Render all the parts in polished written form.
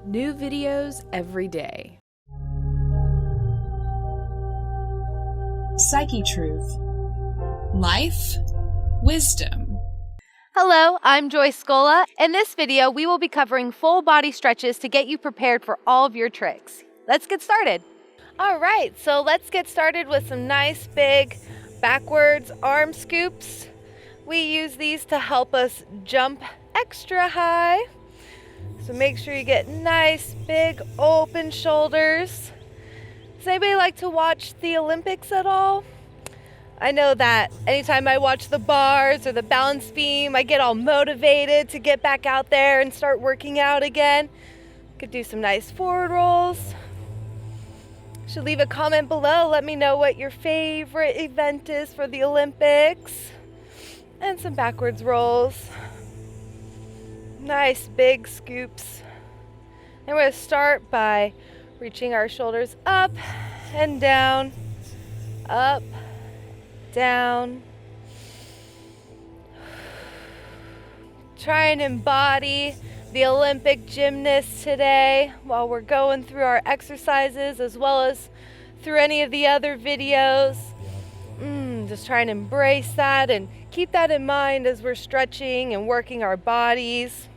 New videos every day. Psychetruth. Life, wisdom. Hello, I'm Joyce Scola. In this video, we will be covering full body stretches to get you prepared for all of your tricks. Let's get started. All right, so let's get started with some nice big backwards arm scoops. We use these to help us jump extra high. So make sure you get nice big open shoulders. Does anybody like to watch the Olympics at all? I know that anytime I watch the bars or the balance beam, I get all motivated to get back out there and start working out again. Could do some nice forward rolls. Should leave a comment below. Let me know what your favorite event is for the Olympics. And some backwards rolls. Nice big scoops. And we're going to start by reaching our shoulders up and down, up, down. Try and embody the Olympic gymnast today while we're going through our exercises, as well as through any of the other videos. Just try and embrace that and keep that in mind as we're stretching and working our bodies.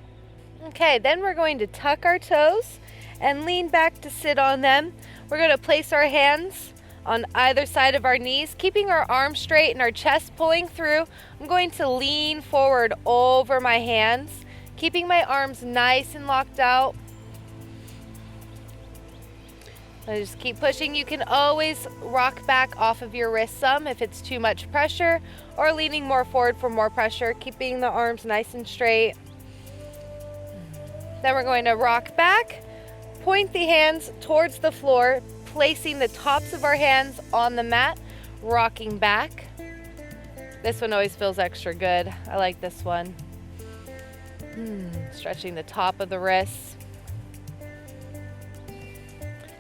Okay, then we're going to tuck our toes and lean back to sit on them. We're going to place our hands on either side of our knees, keeping our arms straight and our chest pulling through. I'm going to lean forward over my hands, keeping my arms nice and locked out. I just keep pushing. You can always rock back off of your wrist some if it's too much pressure, or leaning more forward for more pressure, keeping the arms nice and straight. Then we're going to rock back, point the hands towards the floor, placing the tops of our hands on the mat, rocking back. This one always feels extra good. I like this one. Stretching the top of the wrists.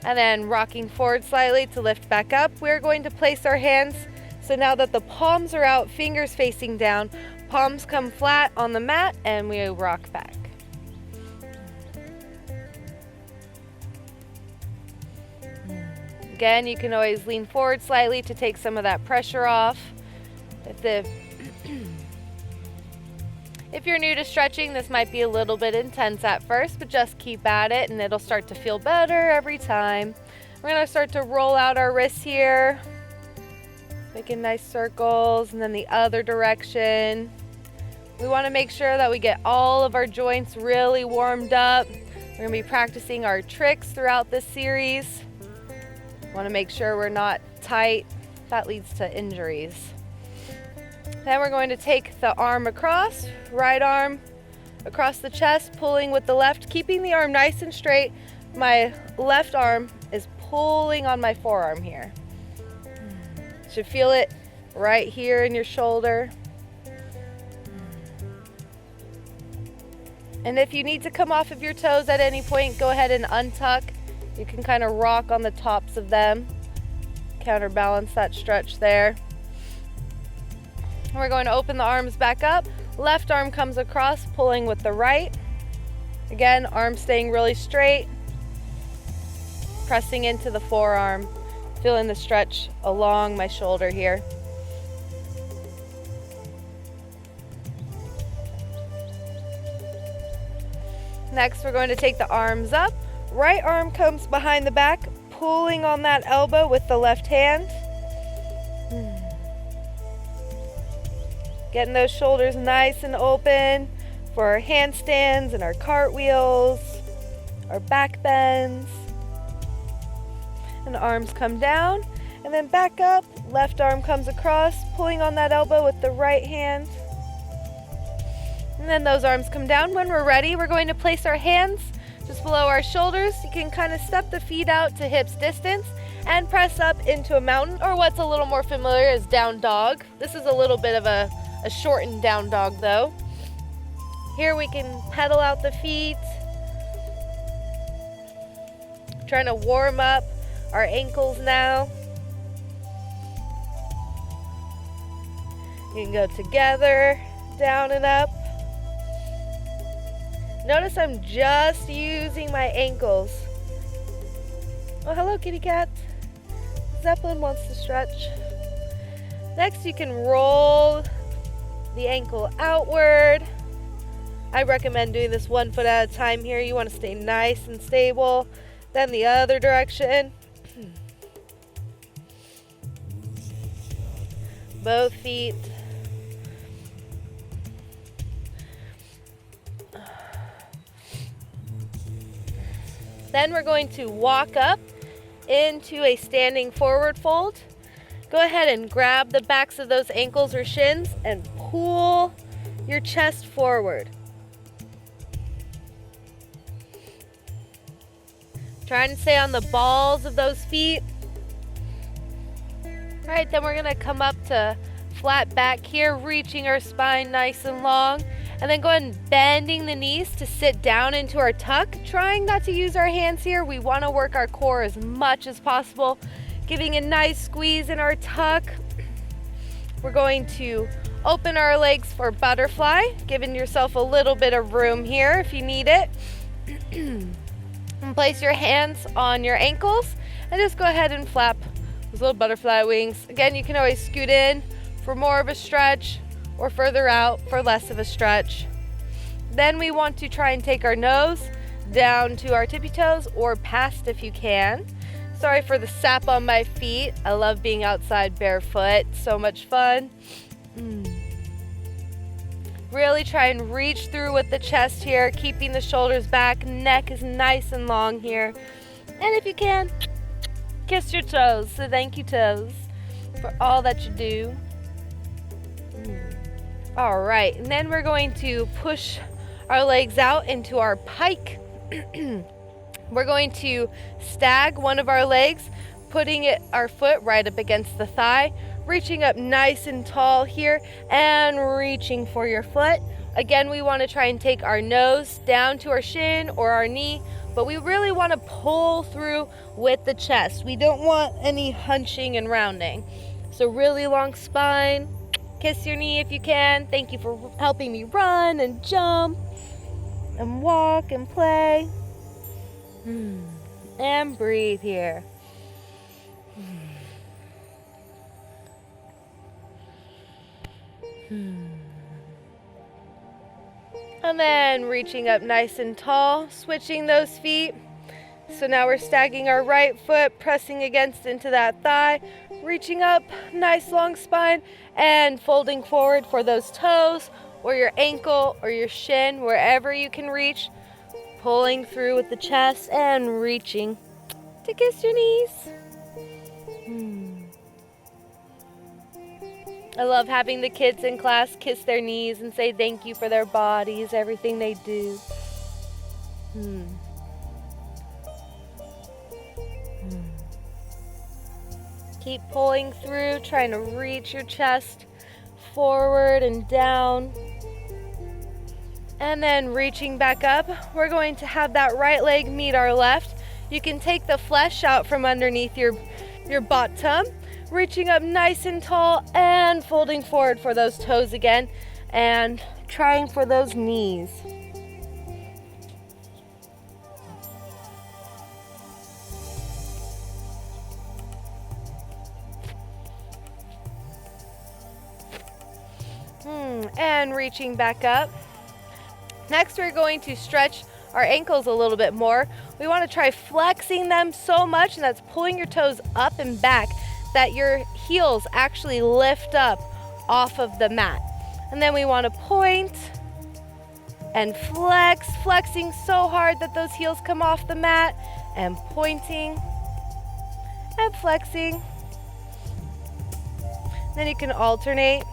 And then rocking forward slightly to lift back up. We're going to place our hands, so now that the palms are out, fingers facing down, palms come flat on the mat, and we rock back. Again, you can always lean forward slightly to take some of that pressure off. If you're new to stretching, this might be a little bit intense at first, but just keep at it and it'll start to feel better every time. We're going to start to roll out our wrists here, making nice circles, and then the other direction. We want to make sure that we get all of our joints really warmed up. We're going to be practicing our tricks throughout this series. Want to make sure we're not tight. That leads to injuries. Then we're going to take the arm across, right arm across the chest, pulling with the left, keeping the arm nice and straight. My left arm is pulling on my forearm here. Should feel it right here in your shoulder. And if you need to come off of your toes at any point, go ahead and untuck. You can kind of rock on the tops of them, counterbalance that stretch there. We're going to open the arms back up. Left arm comes across, pulling with the right. Again, arm staying really straight, pressing into the forearm, feeling the stretch along my shoulder here. Next, we're going to take the arms up. Right arm comes behind the back, pulling on that elbow with the left hand. Getting those shoulders nice and open for our handstands and our cartwheels, our back bends. And the arms come down and then back up. Left arm comes across, pulling on that elbow with the right hand. And then those arms come down. When we're ready, we're going to place our hands just below our shoulders. You can kind of step the feet out to hips distance and press up into a mountain, or what's a little more familiar as down dog. This is a little bit of a shortened down dog though. Here we can pedal out the feet, trying to warm up our ankles now. You can go together, down and up. Notice I'm just using my ankles. Oh, hello, kitty cat. Zeppelin wants to stretch. Next, you can roll the ankle outward. I recommend doing this 1 foot at a time here. You want to stay nice and stable. Then the other direction. Both feet. Then we're going to walk up into a standing forward fold. Go ahead and grab the backs of those ankles or shins and pull your chest forward. Trying to stay on the balls of those feet. All right, then we're gonna come up to flat back here, reaching our spine nice and long. And then go ahead and bending the knees to sit down into our tuck. Trying not to use our hands here. We wanna work our core as much as possible. Giving a nice squeeze in our tuck. We're going to open our legs for butterfly, giving yourself a little bit of room here if you need it. And place your hands on your ankles and just go ahead and flap those little butterfly wings. Again, you can always scoot in for more of a stretch or further out for less of a stretch. Then we want to try and take our nose down to our tippy toes or past if you can. Sorry for the sap on my feet. I love being outside barefoot. So much fun. Really try and reach through with the chest here, keeping the shoulders back. Neck is nice and long here. And if you can, kiss your toes. So thank you, toes, for all that you do. All right, and then we're going to push our legs out into our pike. We're going to stag one of our legs, putting our foot right up against the thigh, reaching up nice and tall here, and reaching for your foot. Again, we want to try and take our nose down to our shin or our knee, but we really want to pull through with the chest. We don't want any hunching and rounding. So really long spine. Kiss your knee if you can. Thank you for helping me run and jump and walk and play. And breathe here. And then reaching up nice and tall, switching those feet. So now we're stagging our right foot, pressing against into that thigh, reaching up, nice long spine, and folding forward for those toes or your ankle or your shin, wherever you can reach. Pulling through with the chest and reaching to kiss your knees. I love having the kids in class kiss their knees and say thank you for their bodies, everything they do. Keep pulling through, trying to reach your chest forward and down. And then reaching back up, we're going to have that right leg meet our left. You can take the flesh out from underneath your bottom, reaching up nice and tall and folding forward for those toes again and trying for those knees. And reaching back up. Next, we're going to stretch our ankles a little bit more. We want to try flexing them so much, and that's pulling your toes up and back, that your heels actually lift up off of the mat. And then we want to point and flex, flexing so hard that those heels come off the mat, and pointing and flexing. Then you can alternate,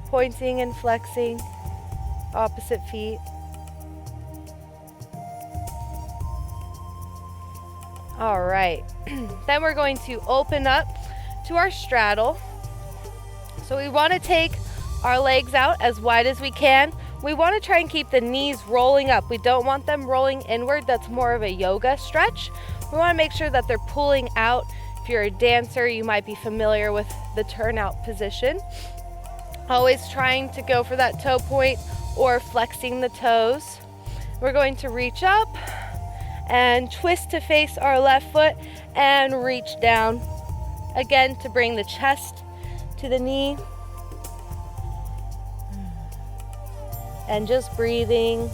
pointing and flexing, opposite feet. All right, then we're going to open up to our straddle. So we want to take our legs out as wide as we can. We want to try and keep the knees rolling up. We don't want them rolling inward. That's more of a yoga stretch. We want to make sure that they're pulling out. If you're a dancer, you might be familiar with the turnout position. Always trying to go for that toe point or flexing the toes. We're going to reach up and twist to face our left foot and reach down. Again, to bring the chest to the knee. And just breathing.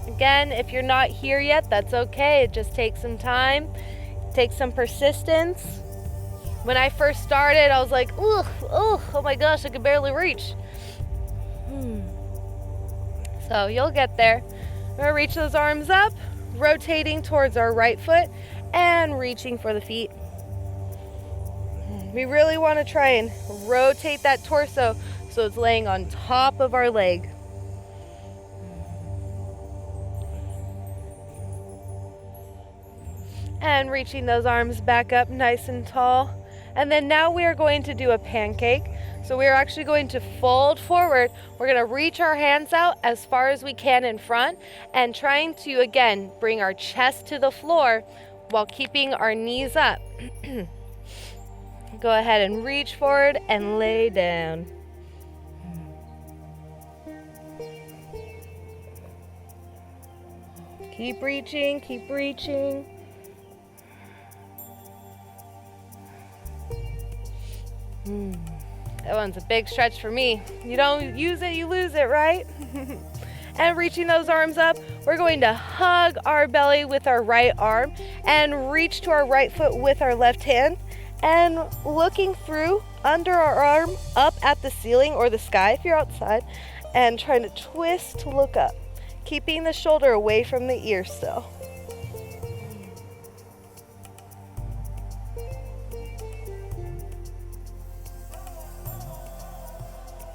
Again, if you're not here yet, that's okay. It just takes some time, takes some persistence. When I first started, I was like, oh my gosh, I could barely reach. So you'll get there. We're gonna reach those arms up, rotating towards our right foot and reaching for the feet. We really want to try and rotate that torso so it's laying on top of our leg. And reaching those arms back up nice and tall. And then now we are going to do a pancake. So we are actually going to fold forward. We're going to reach our hands out as far as we can in front and trying to, again, bring our chest to the floor while keeping our knees up. Go ahead and reach forward and lay down. Keep reaching, keep reaching. That one's a big stretch for me. You don't use it, you lose it, right? And reaching those arms up, we're going to hug our belly with our right arm and reach to our right foot with our left hand and looking through under our arm up at the ceiling or the sky if you're outside and trying to twist to look up, keeping the shoulder away from the ear still.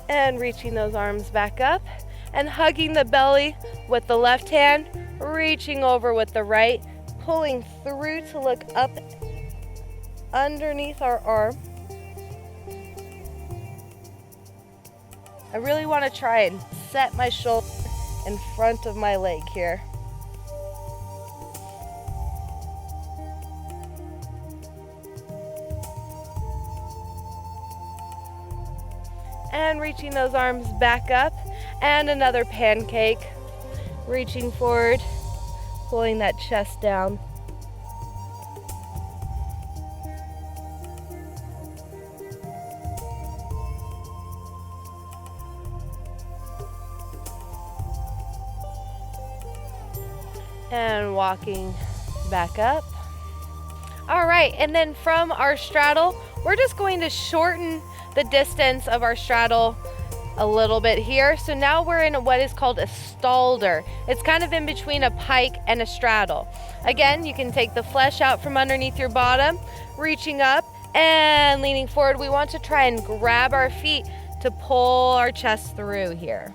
And reaching those arms back up and hugging the belly with the left hand, reaching over with the right, pulling through to look up underneath our arm. I really want to try and set my shoulder in front of my leg here. And reaching those arms back up and another pancake. Reaching forward, pulling that chest down. And walking back up. All right, and then from our straddle, we're just going to shorten the distance of our straddle a little bit here. So now we're in what is called a stalder. It's kind of in between a pike and a straddle. Again, you can take the flesh out from underneath your bottom, reaching up and leaning forward. We want to try and grab our feet to pull our chest through here.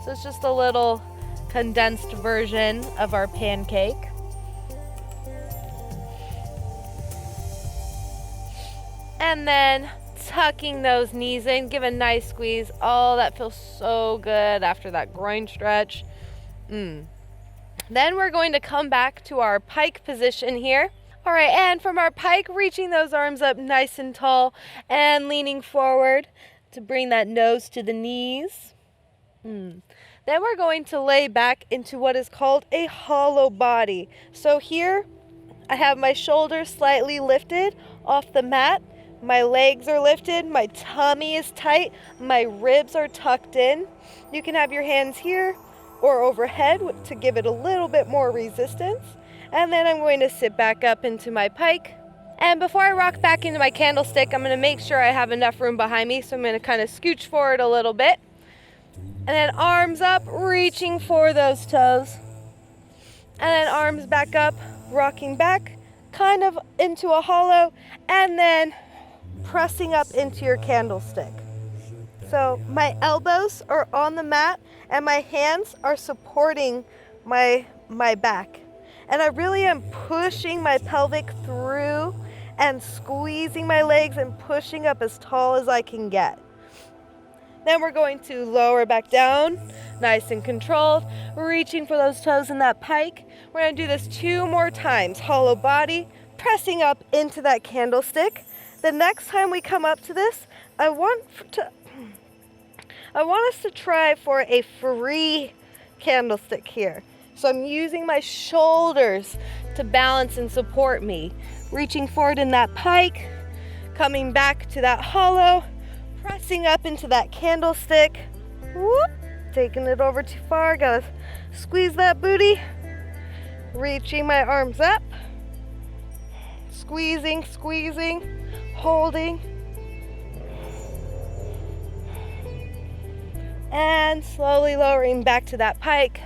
So it's just a little condensed version of our pancake. And then tucking those knees in, give a nice squeeze. Oh, that feels so good after that groin stretch. Then we're going to come back to our pike position here. All right, and from our pike, reaching those arms up nice and tall and leaning forward to bring that nose to the knees. Then we're going to lay back into what is called a hollow body. So here, I have my shoulders slightly lifted off the mat. My legs are lifted, my tummy is tight, my ribs are tucked in. You can have your hands here or overhead to give it a little bit more resistance. And then I'm going to sit back up into my pike. And before I rock back into my candlestick, I'm going to make sure I have enough room behind me. So I'm going to kind of scooch forward a little bit. And then arms up, reaching for those toes. And then arms back up, rocking back, kind of into a hollow. And then pressing up into your candlestick. So my elbows are on the mat and my hands are supporting my back. And I really am pushing my pelvic through and squeezing my legs and pushing up as tall as I can get. Then we're going to lower back down, nice and controlled, reaching for those toes in that pike. We're going to do this 2 more times. Hollow body, pressing up into that candlestick. The next time we come up to this, I want I want us to try for a free candlestick here. So I'm using my shoulders to balance and support me. Reaching forward in that pike, coming back to that hollow, pressing up into that candlestick. Whoop, taking it over too far, gotta squeeze that booty. Reaching my arms up, squeezing, squeezing, holding. And slowly lowering back to that pike.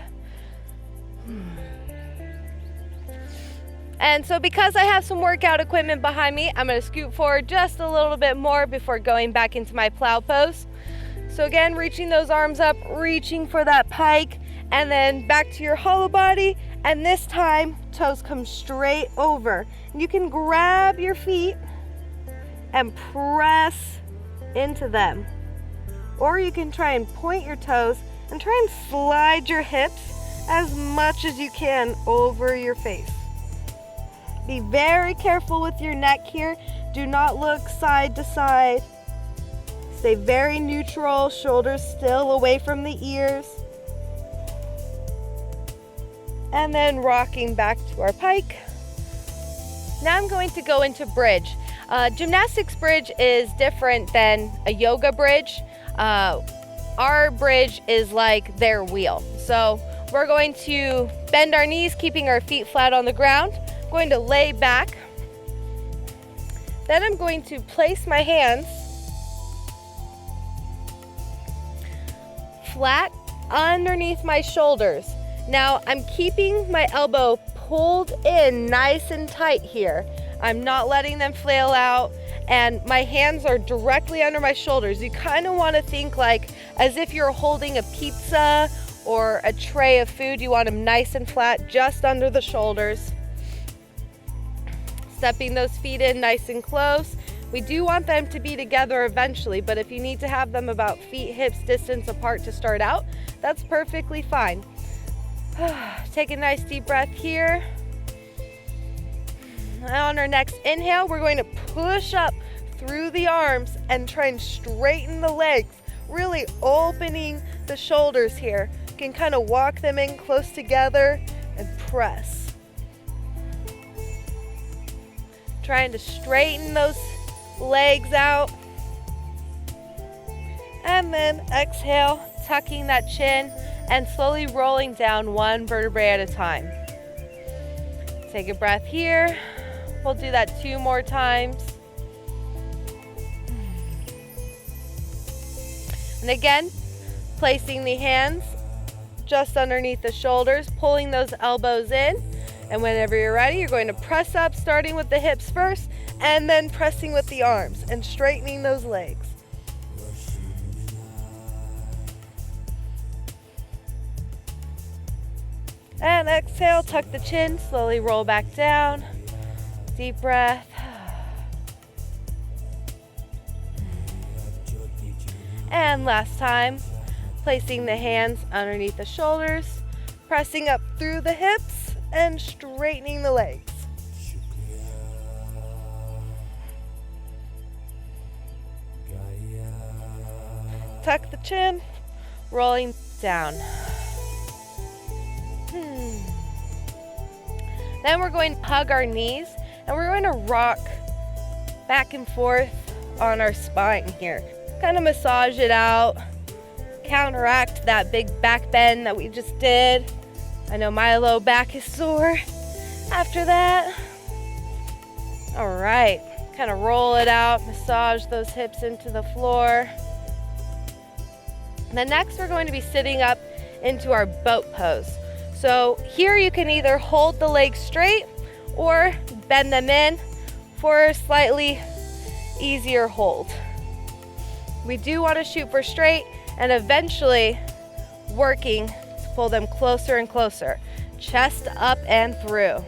And so because I have some workout equipment behind me, I'm going to scoot forward just a little bit more before going back into my plow pose. So again, reaching those arms up, reaching for that pike, and then back to your hollow body. And this time, toes come straight over. You can grab your feet and press into them. Or you can try and point your toes and try and slide your hips as much as you can over your face. Be very careful with your neck here. Do not look side to side. Stay very neutral, shoulders still away from the ears. And then rocking back to our pike. Now I'm going to go into bridge. Gymnastics bridge is different than a yoga bridge. Our bridge is like their wheel. So we're going to bend our knees, keeping our feet flat on the ground. I'm going to lay back. Then I'm going to place my hands flat underneath my shoulders. Now I'm keeping my elbow pulled in nice and tight here. I'm not letting them flail out, and my hands are directly under my shoulders. You kind of want to think like as if you're holding a pizza or a tray of food. You want them nice and flat just under the shoulders. Stepping those feet in nice and close. We do want them to be together eventually, but if you need to have them about feet, hips distance apart to start out, that's perfectly fine. Take a nice deep breath here. Now on our next inhale, we're going to push up through the arms and try and straighten the legs, really opening the shoulders here. You can kind of walk them in close together and press. Trying to straighten those legs out. And then exhale, tucking that chin and slowly rolling down one vertebrae at a time. Take a breath here. We'll do that 2 more times. And again, placing the hands just underneath the shoulders, pulling those elbows in. And whenever you're ready, you're going to press up, starting with the hips first, and then pressing with the arms and straightening those legs. And exhale, tuck the chin, slowly roll back down. Deep breath. And last time, placing the hands underneath the shoulders, pressing up through the hips, and straightening the legs. Tuck the chin, rolling down. Then we're going to hug our knees and we're going to rock back and forth on our spine here. Kind of massage it out, counteract that big back bend that we just did. I know my low back is sore after that. All right, kind of roll it out, massage those hips into the floor. And then next we're going to be sitting up into our boat pose. So here you can either hold the legs straight or bend them in for a slightly easier hold. We do want to shoot for straight and eventually working to pull them closer and closer. Chest up and through.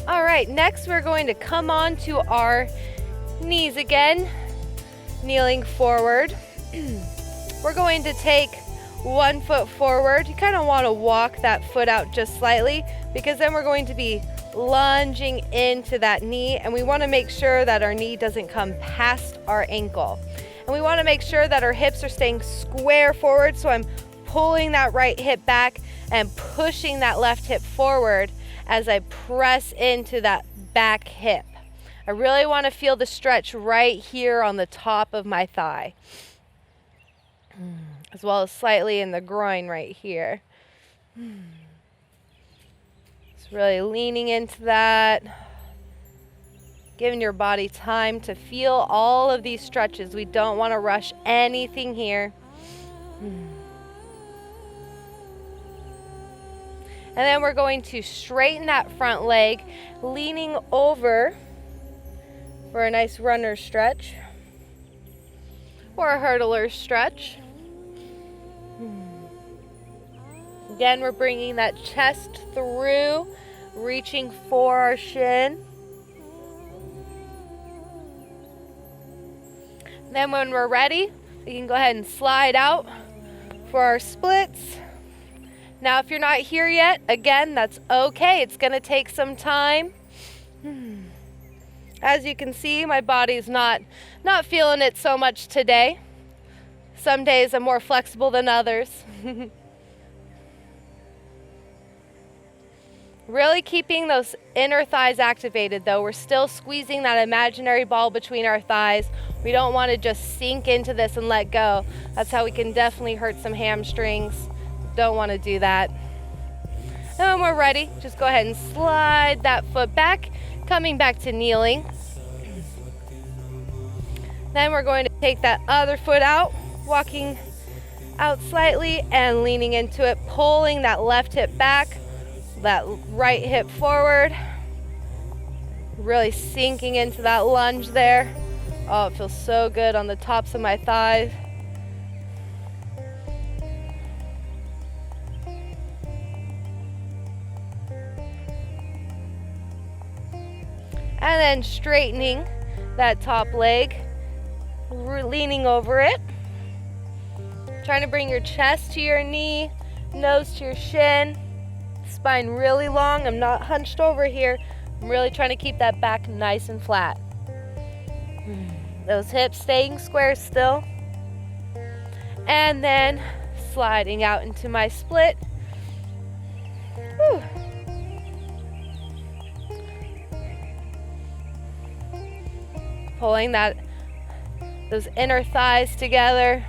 All right, next we're going to come on to our knees again, kneeling forward. We're going to take 1 foot forward. You kind of want to walk that foot out just slightly because then we're going to be lunging into that knee, and we want to make sure that our knee doesn't come past our ankle. And we want to make sure that our hips are staying square forward. So I'm pulling that right hip back and pushing that left hip forward as I press into that back hip. I really want to feel the stretch right here on the top of my thigh, as well as slightly in the groin right here. Just really leaning into that, giving your body time to feel all of these stretches. We don't want to rush anything here. And then we're going to straighten that front leg, leaning over for a nice runner stretch or a hurdler stretch. Again, we're bringing that chest through, reaching for our shin. Then when we're ready, we can go ahead and slide out for our splits. Now, if you're not here yet, again, that's okay. It's going to take some time. As you can see, my body's not feeling it so much today. Some days I'm more flexible than others. Really keeping those inner thighs activated though. We're still squeezing that imaginary ball between our thighs. We don't want to just sink into this and let go. That's how we can definitely hurt some hamstrings. Don't want to do that. And when we're ready, just go ahead and slide that foot back, coming back to kneeling. Then we're going to take that other foot out, walking out slightly and leaning into it, pulling that left hip back, that right hip forward, really sinking into that lunge there. Oh, it feels so good on the tops of my thighs. And then straightening that top leg, leaning over it. Trying to bring your chest to your knee, nose to your shin, spine really long. I'm not hunched over here. I'm really trying to keep that back nice and flat. Those hips staying square still. And then sliding out into my split. Whew. Pulling those inner thighs together,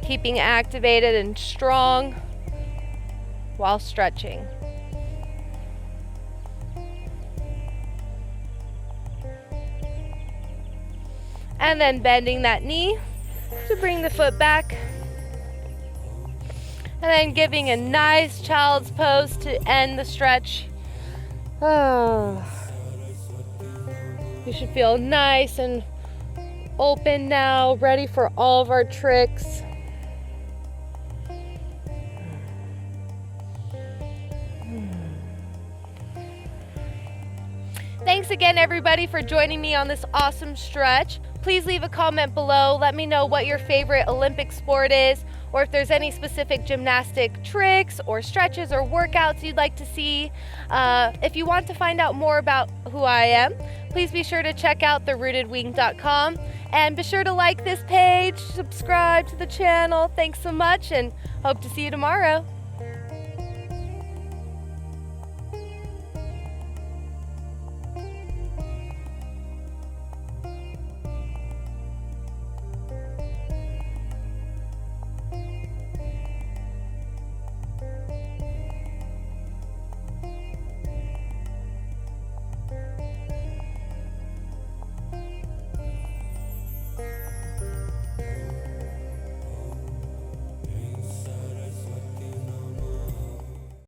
keeping activated and strong while stretching. And then bending that knee to bring the foot back. And then giving a nice child's pose to end the stretch. Oh. You should feel nice and open now, ready for all of our tricks. Thanks again, everybody, for joining me on this awesome stretch. Please leave a comment below. Let me know what your favorite Olympic sport is, or if there's any specific gymnastic tricks or stretches or workouts you'd like to see. If you want to find out more about who I am, please be sure to check out therootedwing.com, and be sure to like this page, subscribe to the channel. Thanks so much, and hope to see you tomorrow.